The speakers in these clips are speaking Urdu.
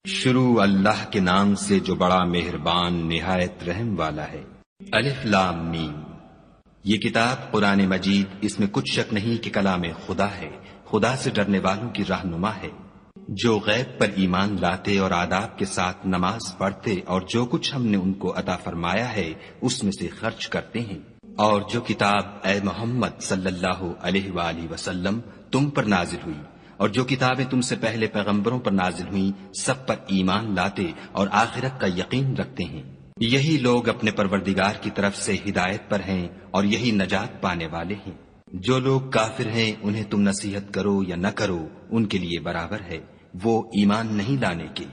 شروع اللہ کے نام سے جو بڑا مہربان نہایت رحم والا ہے۔ الف لام میم۔ یہ کتاب قرآن مجید، اس میں کچھ شک نہیں کہ کلام خدا ہے، خدا سے ڈرنے والوں کی رہنما ہے، جو غیب پر ایمان لاتے اور آداب کے ساتھ نماز پڑھتے اور جو کچھ ہم نے ان کو عطا فرمایا ہے اس میں سے خرچ کرتے ہیں، اور جو کتاب اے محمد صلی اللہ علیہ وآلہ وسلم تم پر نازل ہوئی اور جو کتابیں تم سے پہلے پیغمبروں پر نازل ہوئیں سب پر ایمان لاتے اور آخرت کا یقین رکھتے ہیں، یہی لوگ اپنے پروردگار کی طرف سے ہدایت پر ہیں اور یہی نجات پانے والے ہیں۔ جو لوگ کافر ہیں انہیں تم نصیحت کرو یا نہ کرو ان کے لیے برابر ہے، وہ ایمان نہیں لانے کے۔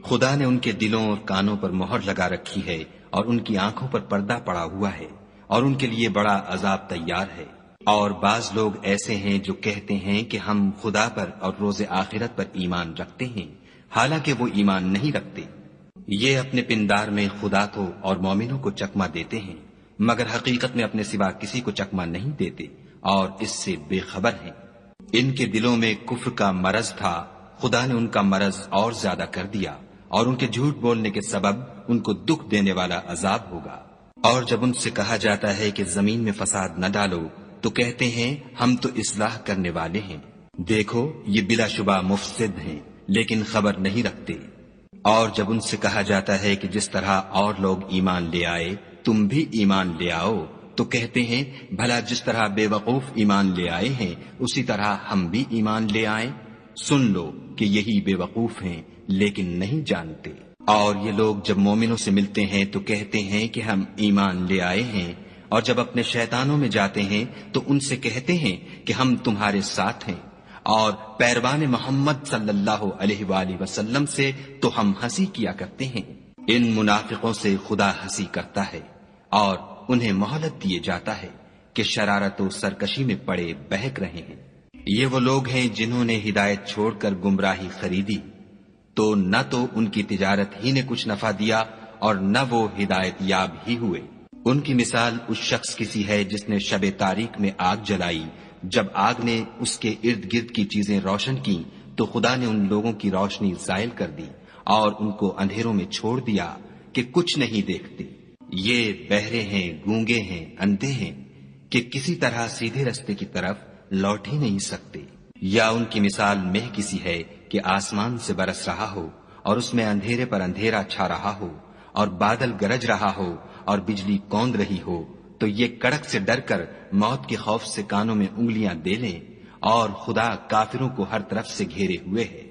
خدا نے ان کے دلوں اور کانوں پر مہر لگا رکھی ہے اور ان کی آنکھوں پر پردہ پڑا ہوا ہے اور ان کے لیے بڑا عذاب تیار ہے۔ اور بعض لوگ ایسے ہیں جو کہتے ہیں کہ ہم خدا پر اور روز آخرت پر ایمان رکھتے ہیں، حالانکہ وہ ایمان نہیں رکھتے۔ یہ اپنے پندار میں خدا کو اور مومنوں کو چکمہ دیتے ہیں، مگر حقیقت میں اپنے سوا کسی کو چکمہ نہیں دیتے اور اس سے بے خبر ہیں۔ ان کے دلوں میں کفر کا مرض تھا، خدا نے ان کا مرض اور زیادہ کر دیا اور ان کے جھوٹ بولنے کے سبب ان کو دکھ دینے والا عذاب ہوگا۔ اور جب ان سے کہا جاتا ہے کہ زمین میں فساد نہ ڈالو تو کہتے ہیں ہم تو اصلاح کرنے والے ہیں، دیکھو یہ بلا شبہ مفسد ہیں لیکن خبر نہیں رکھتے۔ اور جب ان سے کہا جاتا ہے کہ جس طرح اور لوگ ایمان لے آئے تم بھی ایمان لے آؤ تو کہتے ہیں بھلا جس طرح بے وقوف ایمان لے آئے ہیں اسی طرح ہم بھی ایمان لے آئیں، سن لو کہ یہی بے وقوف ہیں لیکن نہیں جانتے۔ اور یہ لوگ جب مومنوں سے ملتے ہیں تو کہتے ہیں کہ ہم ایمان لے آئے ہیں، اور جب اپنے شیطانوں میں جاتے ہیں تو ان سے کہتے ہیں کہ ہم تمہارے ساتھ ہیں، اور پیروان محمد صلی اللہ علیہ وآلہ وسلم سے تو ہم ہنسی کیا کرتے ہیں۔ ان منافقوں سے خدا ہنسی کرتا ہے اور انہیں مہلت دیے جاتا ہے کہ شرارت و سرکشی میں پڑے بہک رہے ہیں۔ یہ وہ لوگ ہیں جنہوں نے ہدایت چھوڑ کر گمراہی خریدی، تو نہ تو ان کی تجارت ہی نے کچھ نفع دیا اور نہ وہ ہدایت یاب ہی ہوئے۔ ان کی مثال اس شخص کی سی ہے جس نے شب تاریک میں آگ جلائی، جب آگ نے اس کے ارد گرد کی چیزیں روشن کی تو خدا نے ان لوگوں کی روشنی زائل کر دی اور ان کو اندھیروں میں چھوڑ دیا کہ کچھ نہیں دیکھتے۔ یہ بہرے ہیں، گونگے ہیں، اندھے ہیں کہ کسی طرح سیدھے رستے کی طرف لوٹ ہی نہیں سکتے۔ یا ان کی مثال مہ کسی ہے کہ آسمان سے برس رہا ہو اور اس میں اندھیرے پر اندھیرا چھا رہا ہو اور بادل گرج رہا ہو اور بجلی کوند رہی ہو، تو یہ کڑک سے ڈر کر موت کے خوف سے کانوں میں انگلیاں دے لیں، اور خدا کافروں کو ہر طرف سے گھیرے ہوئے ہے۔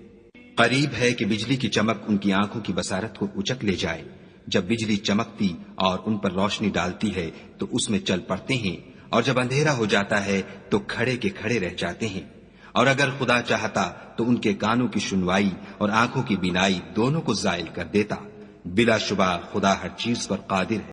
قریب ہے کہ بجلی کی چمک ان کی آنکھوں کی بصارت کو اچک لے جائے۔ جب بجلی چمکتی اور ان پر روشنی ڈالتی ہے تو اس میں چل پڑتے ہیں، اور جب اندھیرا ہو جاتا ہے تو کھڑے کے کھڑے رہ جاتے ہیں۔ اور اگر خدا چاہتا تو ان کے کانوں کی سنوائی اور آنکھوں کی بینائی دونوں کو زائل کر دیتا۔ بلا شبہ خدا ہر چیز پر قادر ہے۔